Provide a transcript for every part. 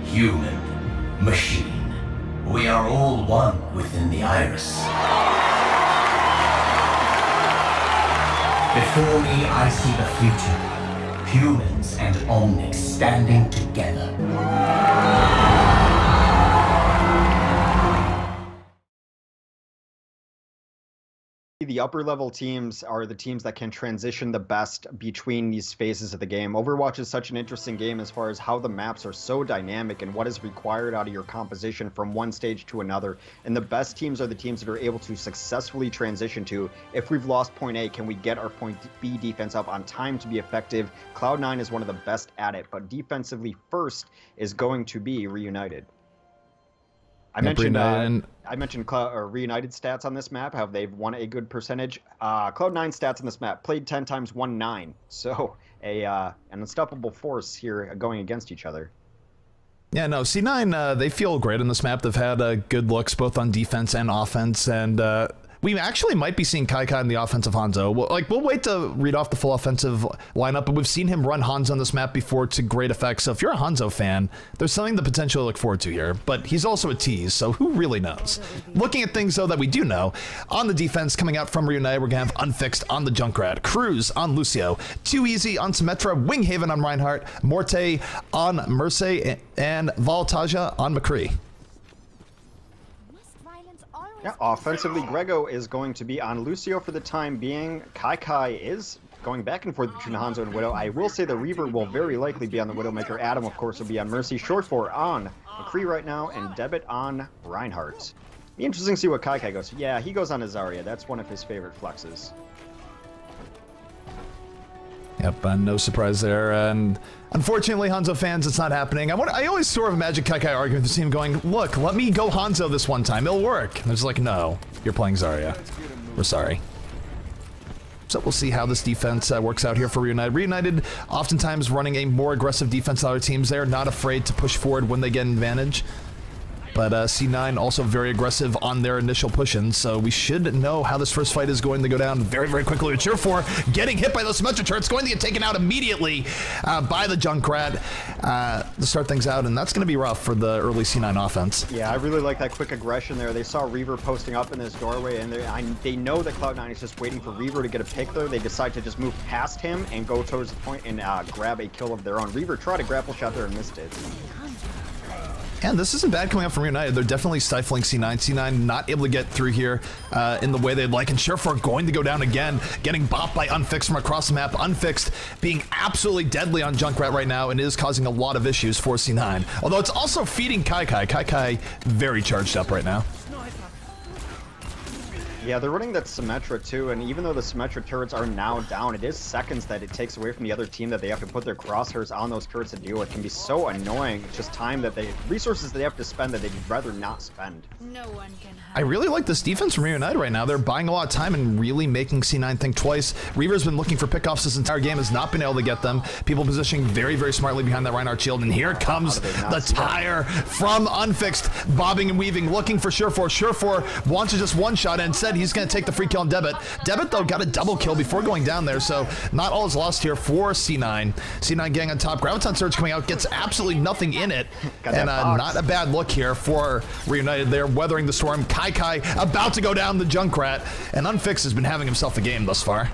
human, machine. We are all one within the iris. Before me, I see the future. Humans and Omnics standing together. The upper level teams are the teams that can transition the best between these phases of the game. Overwatch is such an interesting game as far as how the maps are so dynamic and what is required out of your composition from one stage to another. And the best teams are the teams that are able to successfully transition to, if we've lost point A, can we get our point B defense up on time to be effective? Cloud9 is one of the best at it, but defensively first is going to be REUNITED. I mentioned REUNITED stats on this map, how they've won a good percentage. Cloud9 stats on this map, played 10 times, won 9. So an unstoppable force here going against each other. Yeah, no, C9, they feel great on this map. They've had good looks both on defense and offense, and we actually might be seeing Kai in the offensive Hanzo. We'll wait to read off the full offensive lineup, but we've seen him run Hanzo on this map before to great effect. So if you're a Hanzo fan, there's something to potentially look forward to here. But he's also a tease, so who really knows? Looking at things, though, that we do know, on the defense coming out from REUNITED, we're going to have Unfixed on the Junkrat, Cruz on Lucio, Too Easy on Symmetra, Winghaven on Reinhardt, Morte on Merce, and Voltaja on McCree. Yeah, offensively, Grego is going to be on Lucio for the time being. Kai is going back and forth between Hanzo and Widow. I will say the Reaver will very likely be on the Widowmaker. Adam, of course, will be on Mercy. Short4 on McCree right now, and Debit on Reinhardt. Be interesting to see what Kai goes. Yeah, he goes on Azaria. That's one of his favorite flexes. Yep, no surprise there. And unfortunately, Hanzo fans, it's not happening. I always sort of imagine Kai arguing with the team going, look, let me go Hanzo this one time. It'll work. And they're just like, no, you're playing Zarya. We're sorry. So we'll see how this defense works out here for REUNITED. REUNITED oftentimes running a more aggressive defense than other teams. They're not afraid to push forward when they get an advantage. But C9 also very aggressive on their initial push-ins, so we should know how this first fight is going to go down very, very quickly. With Shore4 getting hit by those Symmetra turrets, going to get taken out immediately by the Junkrat to start things out, and that's going to be rough for the early C9 offense. Yeah, I really like that quick aggression there. They saw Reaver posting up in this doorway, and they know that Cloud9 is just waiting for Reaver to get a pick there. They decide to just move past him and go towards the point and grab a kill of their own. Reaver tried a grapple shot there and missed it. And this isn't bad coming up from REUNITED. They're definitely stifling C9. C9 not able to get through here in the way they'd like. And Shore4 going to go down again, getting bopped by Unfixed from across the map. Unfixed being absolutely deadly on Junkrat right now and is causing a lot of issues for C9. Although it's also feeding Kai. Kai very charged up right now. Yeah, they're running that Symmetra too, and even though the Symmetra turrets are now down, it is seconds that it takes away from the other team that they have to put their crosshairs on those turrets to deal with. It can be so annoying. It's just time that resources they have to spend that they'd rather not spend. No one can hide. I really like this defense from REUNITED right now. They're buying a lot of time and really making C9 think twice. Reaver's been looking for pickoffs this entire game, has not been able to get them. People positioning very, very smartly behind that Reinhardt shield, and here comes the tire from Unfixed, bobbing and weaving, looking for Shore4. Shore4 wants to just one-shot, and instead he's going to take the free kill on Debit. Debit, though, got a double kill before going down there, so not all is lost here for C9. C9 gang on top. Graviton Surge coming out, gets absolutely nothing in it, and not a bad look here for REUNITED. They're weathering the storm. Kai about to go down the Junkrat, and Unfixed has been having himself a game thus far.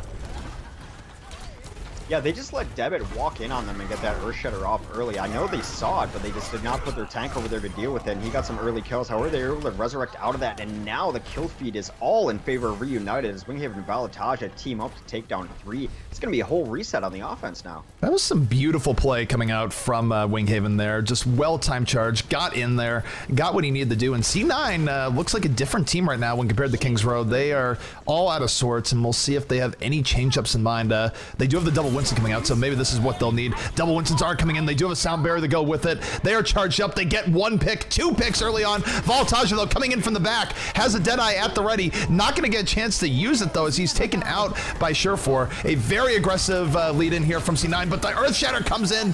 Yeah, they just let Debit walk in on them and get that Earthshatter off early. I know they saw it, but they just did not put their tank over there to deal with it, and he got some early kills. However, they were able to resurrect out of that, and now the kill feed is all in favor of REUNITED as Winghaven and Voltaja team up to take down 3. It's going to be a whole reset on the offense now. That was some beautiful play coming out from Winghaven there. Just well-timed charge, got in there, got what he needed to do, and C9 looks like a different team right now when compared to Kings Road. They are all out of sorts, and we'll see if they have any change-ups in mind. They do have the double Winston coming out, so maybe this is what they'll need. Double Winstons are coming in. They do have a sound barrier to go with it. They are charged up. They get 1 pick, 2 picks early on. Voltaja, though, coming in from the back, has a Deadeye at the ready. Not going to get a chance to use it, though, as he's taken out by Shore4. A very aggressive lead in here from C9, but the Earthshatter comes in.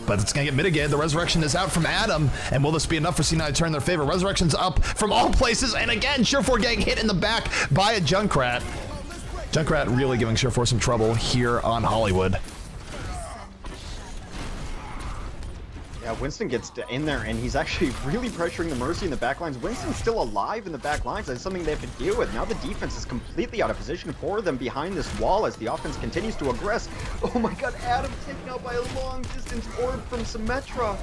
But it's going to get mitigated. The Resurrection is out from Adam. And will this be enough for C9 to turn their favor? Resurrection's up from all places. And again, Shore4 getting hit in the back by a Junkrat. Junkrat really giving Shore4 some trouble here on Hollywood. Yeah, Winston gets in there, and he's actually really pressuring the Mercy in the back lines. Winston's still alive in the back lines. That's something they have to deal with. Now the defense is completely out of position for them behind this wall as the offense continues to aggress. Oh my god, Adam taken out by a long-distance orb from Symmetra.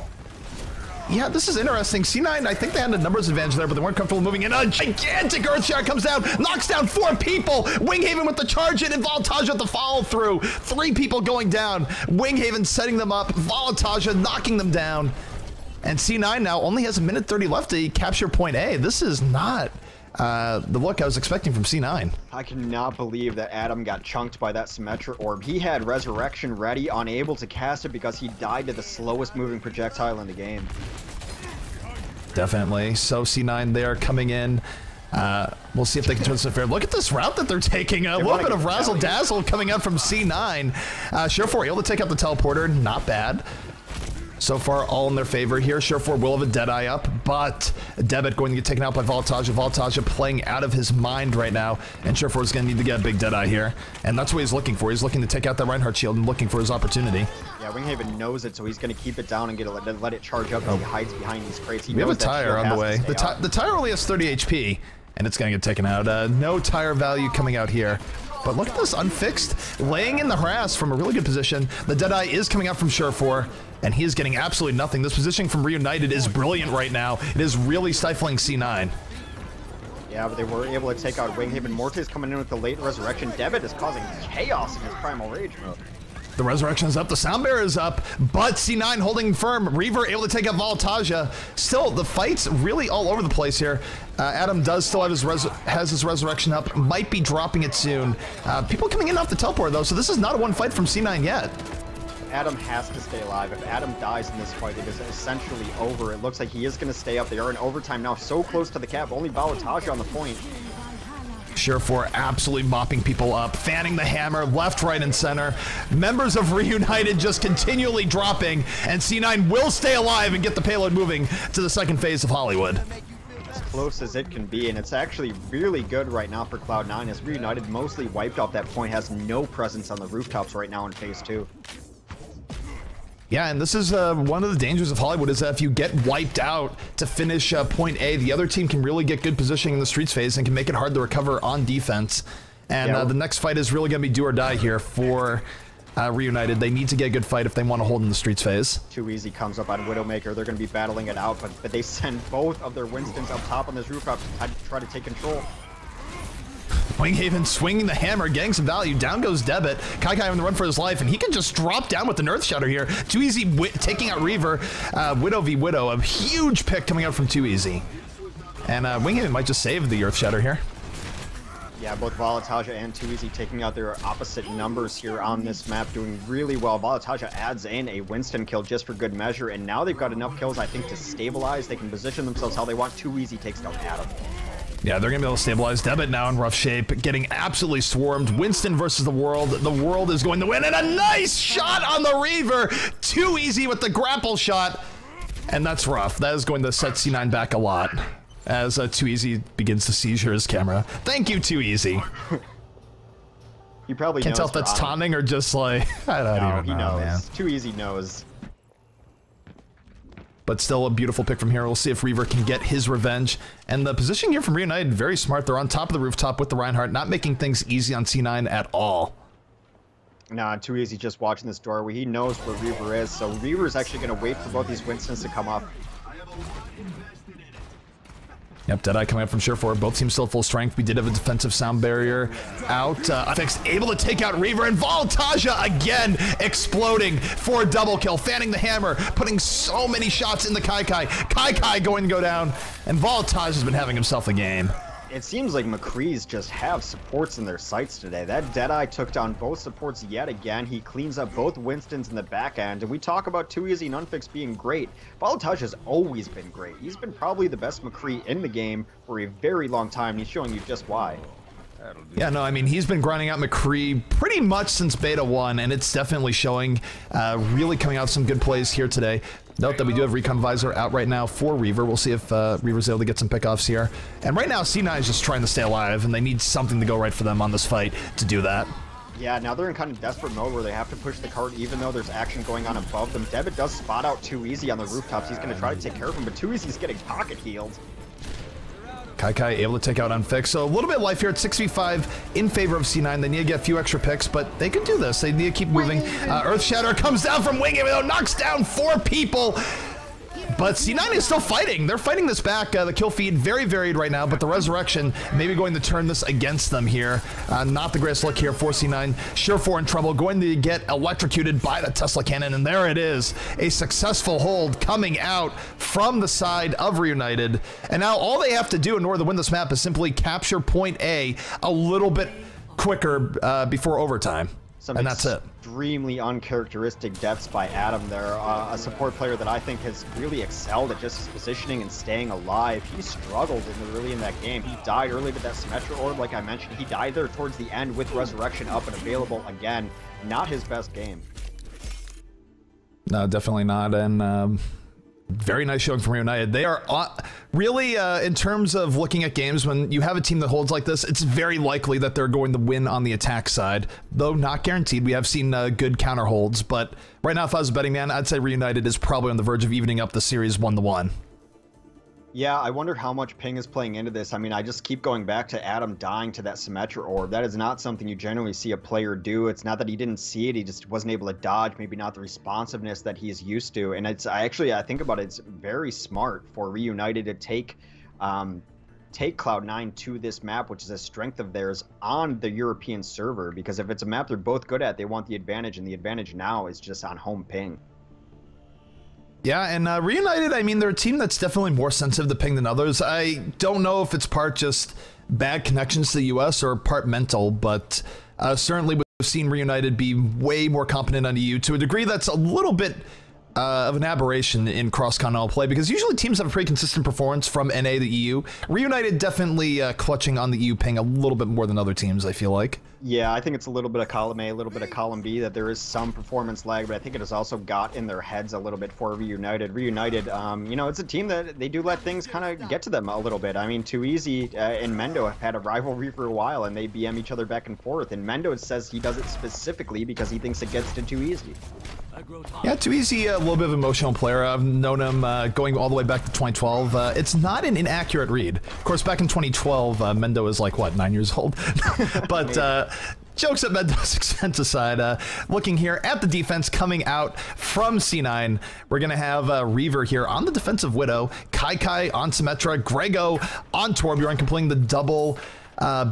Yeah, this is interesting. C9, I think they had a numbers advantage there, but they weren't comfortable moving in. A gigantic Earthshower comes down, knocks down 4 people. Winghaven with the charge in, and Voltaja with the follow through. 3 people going down. Winghaven setting them up. Voltaja knocking them down. And C9 now only has 1:30 left to capture point A. This is not the look I was expecting from C9. I cannot believe that Adam got chunked by that Symmetra orb. He had Resurrection ready, unable to cast it because he died to the slowest moving projectile in the game. Definitely. So C9 there coming in. We'll see if they can turn this affair. Look at this route that they're taking. A little bit of razzle dazzle coming out from C9. Surefour able to take out the teleporter. Not bad. So far, all in their favor here. Surefour will have a Deadeye up, but Debit going to get taken out by Voltaja. Voltaja playing out of his mind right now, and Surefour is going to need to get a big Deadeye here. And that's what he's looking for. He's looking to take out that Reinhardt shield and looking for his opportunity. Yeah, Winghaven knows it, so he's going to keep it down and let it charge up as he hides behind these crates. We have a Tire on the way. The Tire only has 30 HP, and it's going to get taken out. No Tire value coming out here. But look at this, unfixed, laying in the harass from a really good position. The Deadeye is coming out from Surefour, and he is getting absolutely nothing. This positioning from REUNITED is brilliant right now. It is really stifling C9. Yeah, but they were able to take out Winghaven. Morte's coming in with the late Resurrection. Debit is causing chaos in his Primal Rage mode. The Resurrection is up, the Sound Bearer is up, but C9 holding firm. Reaver able to take out Voltaja. Still, the fight's really all over the place here. Adam does still have his Resurrection up, might be dropping it soon. People coming in off the teleport though, so this is not a one fight from C9 yet. Adam has to stay alive. If Adam dies in this fight, it is essentially over. It looks like he is going to stay up. They are in overtime now, so close to the cap. Only Voltaja on the point. Surefour absolutely mopping people up, fanning the hammer left, right, and center. Members of REUNITED just continually dropping, and C9 will stay alive and get the payload moving to the second phase of Hollywood. As close as it can be, and it's actually really good right now for Cloud9 as REUNITED mostly wiped off that point, has no presence on the rooftops right now in phase 2. Yeah, and this is one of the dangers of Hollywood is that if you get wiped out to finish point A, the other team can really get good positioning in the streets phase and can make it hard to recover on defense. And the next fight is really going to be do or die here for REUNITED. They need to get a good fight if they want to hold in the streets phase. Too Easy comes up on Widowmaker. They're going to be battling it out, but they send both of their Winstons up top on this rooftop to try to take control. Winghaven swinging the hammer, getting some value. Down goes Debit. Kai on the run for his life, and he can just drop down with an Earthshatter here. Too Easy taking out Reaver. Widow v Widow, a huge pick coming out from Too Easy. And Winghaven might just save the Earthshatter here. Yeah, both Voltaja and Too Easy taking out their opposite numbers here on this map, doing really well. Voltaja adds in a Winston kill just for good measure, and now they've got enough kills, I think, to stabilize. They can position themselves how they want. Too Easy takes down Adam. Yeah, they're going to be able to stabilize. Debit now in rough shape, getting absolutely swarmed. Winston versus the World. The World is going to win, and a nice shot on the Reaver. Too Easy with the grapple shot, and that's rough. That is going to set C9 back a lot as Too Easy begins to seizure his camera. Thank you, Too Easy. He probably can't tell if that's taunting or just like, I don't even know, he knows. Man. Too Easy knows. But still a beautiful pick from here. We'll see if Reaver can get his revenge. And the position here from REUNITED, very smart. They're on top of the rooftop with the Reinhardt, not making things easy on C9 at all. Nah, Too Easy just watching this doorway. He knows where Reaver is, so Reaver is actually going to wait for both these Winstons to come up. Yep, Deadeye coming up from Surefour. Both teams still at full strength. We did have a defensive sound barrier out. Fixed, able to take out Reaver, and Voltaja again exploding for a double kill, fanning the hammer, putting so many shots in the Kai. Kai going to go down, and Voltaja's been having himself a game. It seems like McCree's just have supports in their sights today. That Deadeye took down both supports yet again. He cleans up both Winstons in the back end. And we talk about Too Easy and Unfixed being great. Voltaja has always been great. He's been probably the best McCree in the game for a very long time. And he's showing you just why. Yeah, no, I mean, he's been grinding out McCree pretty much since Beta 1, and it's definitely showing, really coming out some good plays here today. Note that we do have Recon Visor out right now for Reaver. We'll see if Reaver's able to get some pickoffs here. And right now, C9 is just trying to stay alive, and they need something to go right for them on this fight to do that. Yeah, now they're in kind of desperate mode where they have to push the cart even though there's action going on above them. Debit does spot out Too Easy on the rooftops. He's going to try to take care of him, but Too Easy's getting pocket healed. Kai able to take out Unfixed. So a little bit of life here at 6v5 in favor of C9. They need to get a few extra picks, but they can do this. They need to keep moving. Earth Shatter comes down from Winghaven, though, knocks down 4 people. But C9 is still fighting. They're fighting this back. The kill feed very varied right now, but the Resurrection maybe going to turn this against them here. Not the greatest look here for C9. Sure4 in trouble, going to get electrocuted by the Tesla Cannon, and there it is. A successful hold coming out from the side of REUNITED. And now all they have to do in order to win this map is simply capture point A a little bit quicker before overtime. And that's it. Extremely uncharacteristic deaths by Adam there. A support player that I think has really excelled at just his positioning and staying alive. He struggled early in that game. He died early with that Symmetra Orb, like I mentioned. He died there towards the end with Resurrection up and available again. Not his best game. No, definitely not. And very nice showing from REUNITED. They are really, in terms of looking at games, when you have a team that holds like this, it's very likely that they're going to win on the attack side, though not guaranteed. We have seen good counter holds, but right now, if I was a betting man, I'd say REUNITED is probably on the verge of evening up the series 1-1. Yeah, I wonder how much ping is playing into this. I mean, I just keep going back to Adam dying to that Symmetra Orb. That is not something you generally see a player do. It's not that he didn't see it, he just wasn't able to dodge, maybe not the responsiveness that he's used to. And it's I think about it, it's very smart for REUNITED to take Cloud9 to this map, which is a strength of theirs on the European server, because if it's a map they're both good at, they want the advantage, and the advantage now is just on home ping. Yeah, and REUNITED, I mean, they're a team that's definitely more sensitive to ping than others. I don't know if it's part just bad connections to the US or part mental, but certainly we've seen REUNITED be way more competent on EU to a degree that's a little bit of an aberration in cross-continental play, because usually teams have a pretty consistent performance from NA to EU. REUNITED definitely clutching on the EU ping a little bit more than other teams, I feel like. Yeah, I think it's a little bit of column A, a little bit of column B, that there is some performance lag, but I think it has also got in their heads a little bit for REUNITED. REUNITED, you know, it's a team that they do let things kind of get to them a little bit. I mean, Too Easy and Mendo have had a rivalry for a while, and they BM each other back and forth, and Mendo says he does it specifically because he thinks it gets to Too Easy. Yeah, Too Easy, a little bit of an emotional player. I've known him going all the way back to 2012. It's not an inaccurate read. Of course, back in 2012, Mendo is like, what, 9 years old? But jokes at Mendo's expense aside, looking here at the defense coming out from C9, we're going to have Reaver here on the defensive Widow, Kai on Symmetra, Grego on Torbjorn, completing the double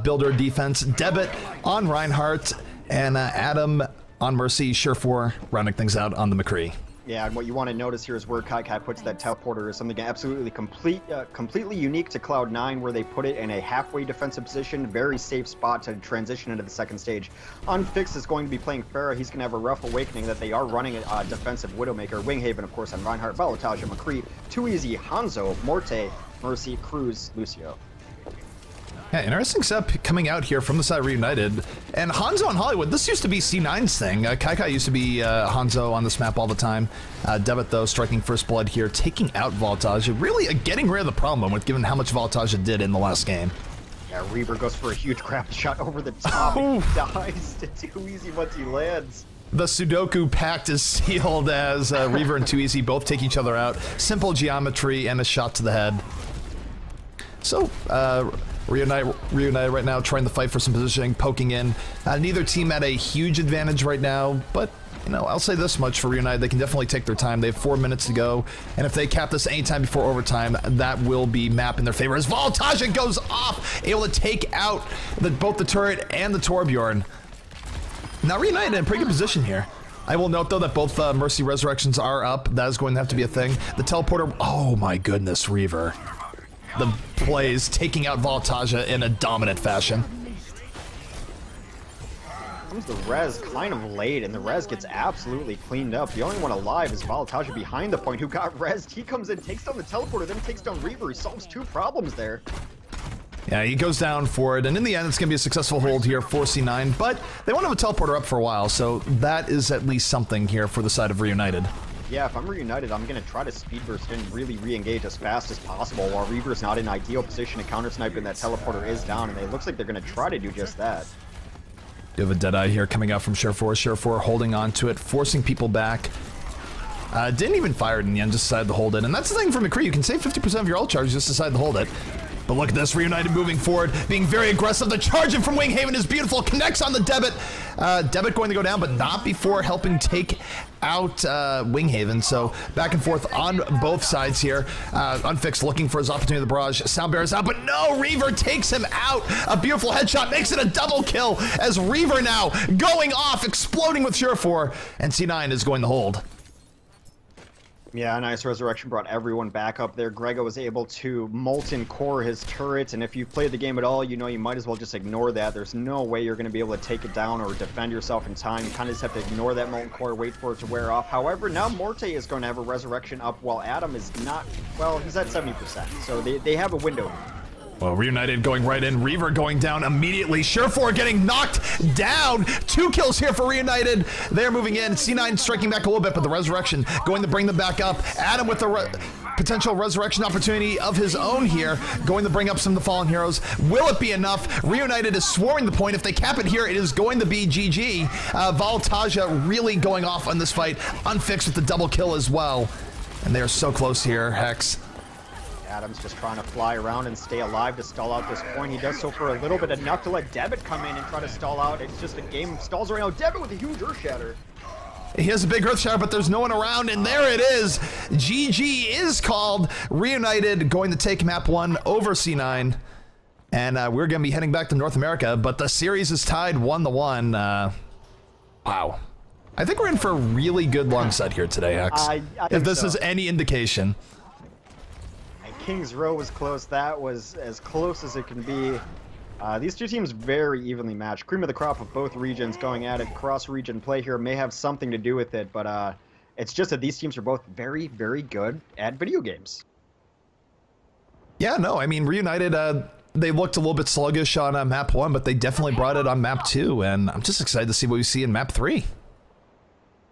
builder defense, Debit on Reinhardt, and Adam on Mercy, Sure4 rounding things out on the McCree. Yeah, and what you want to notice here is where Kai puts that teleporter is something absolutely completely unique to Cloud9, where they put it in a halfway defensive position, very safe spot to transition into the second stage. Unfixed is going to be playing Pharah. He's going to have a rough awakening that they are running a defensive Widowmaker. Winghaven, of course, on Reinhardt, Balotage, McCree, Too Easy, Hanzo, Morte, Mercy, Cruz, Lucio. Yeah, interesting setup coming out here from the side of REUNITED. And Hanzo on Hollywood, this used to be C9's thing. Kai used to be Hanzo on this map all the time. Debit, though, striking first blood here, taking out Voltage. Really getting rid of the problem with given how much Voltage did in the last game. Yeah, Reaver goes for a huge grab shot over the top. He dies to Too Easy once he lands. The Sudoku pact is sealed as Reaver and Too Easy both take each other out. Simple geometry and a shot to the head. So, REUNITED right now trying to fight for some positioning, poking in. Neither team at a huge advantage right now, but, you know, I'll say this much for REUNITED, they can definitely take their time. They have 4 minutes to go, and if they cap this anytime before overtime, that will be map in their favor as Voltage goes off, able to take out both the turret and the Torbjorn. Now REUNITED in a pretty good position here. I will note, though, that both Mercy Resurrections are up. That is going to have to be a thing. The teleporter, oh my goodness, Reaver. The plays taking out Voltage in a dominant fashion. Comes the res kind of late, and the res gets absolutely cleaned up. The only one alive is Voltage behind the point, who got resed. He comes in, takes down the teleporter, then takes down Reaver. He solves 2 problems there. Yeah, he goes down for it, and in the end, it's going to be a successful hold here for C9, but they won't have a teleporter up for a while, so that is at least something here for the side of REUNITED. Yeah, if I'm REUNITED, I'm going to try to speed burst in, really re-engage as fast as possible while Reaver's not in ideal position to counter-snipe and that teleporter is down, and it looks like they're going to try to do just that. You have a Deadeye here coming out from Surefour. Surefour holding on to it, forcing people back. Didn't even fire it in the end, just decided to hold it. And that's the thing for McCree, you can save 50% of your ult charge, just decide to hold it. But look at this, REUNITED moving forward, being very aggressive. The charge in from Winghaven is beautiful, connects on the Debit. Debit going to go down, but not before helping take out Winghaven. So back and forth on both sides here. Unfixed looking for his opportunity. The barrage. Soundbear is out, but no, Reaver takes him out. A beautiful headshot makes it a double kill as Reaver now going off, exploding with Surefour, and C9 is going to hold. Yeah, nice resurrection brought everyone back up there. Grego was able to molten core his turret, and if you've played the game at all, you know you might as well just ignore that. There's no way you're going to be able to take it down or defend yourself in time. You kind of just have to ignore that molten core, wait for it to wear off. However, now Morte is going to have a resurrection up while Adam is not, well, he's at 70%, so they have a window. Well, REUNITED going right in, Reaver going down immediately. Surefour getting knocked down. 2 kills here for REUNITED. They're moving in. C9 striking back a little bit, but the resurrection going to bring them back up. Adam with the potential resurrection opportunity of his own here, going to bring up some of the fallen heroes. Will it be enough? REUNITED is swarming the point. If they cap it here, it is going to be GG. Valtaja really going off on this fight. Unfixed with the double kill as well. And they are so close here, Hex. Adam's just trying to fly around and stay alive to stall out this point. He does so for a little bit, enough to let Debit come in and try to stall out. It's just a game of stalls right now. Debit with a huge Earth Shatter. He has a big Earth Shatter, but there's no one around, and there it is. GG is called. REUNITED going to take map 1 over C9. And we're going to be heading back to North America, but the series is tied 1-1. Wow. I think we're in for a really good long set here today, X. If this is any indication. Kings Row was close. That was as close as it can be. These two teams very evenly matched. Cream of the crop of both regions going at it. Cross-region play here may have something to do with it, but it's just that these teams are both very, very good at video games. Yeah, no, I mean, REUNITED, they looked a little bit sluggish on map 1, but they definitely brought it on map 2, and I'm just excited to see what we see in map 3.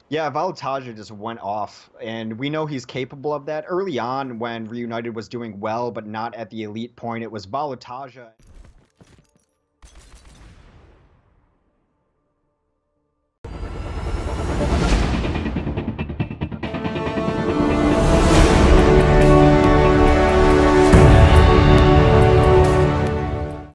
Yeah, Valtaja just went off, and we know he's capable of that. Early on, when REUNITED was doing well, but not at the elite point, it was Valtaja.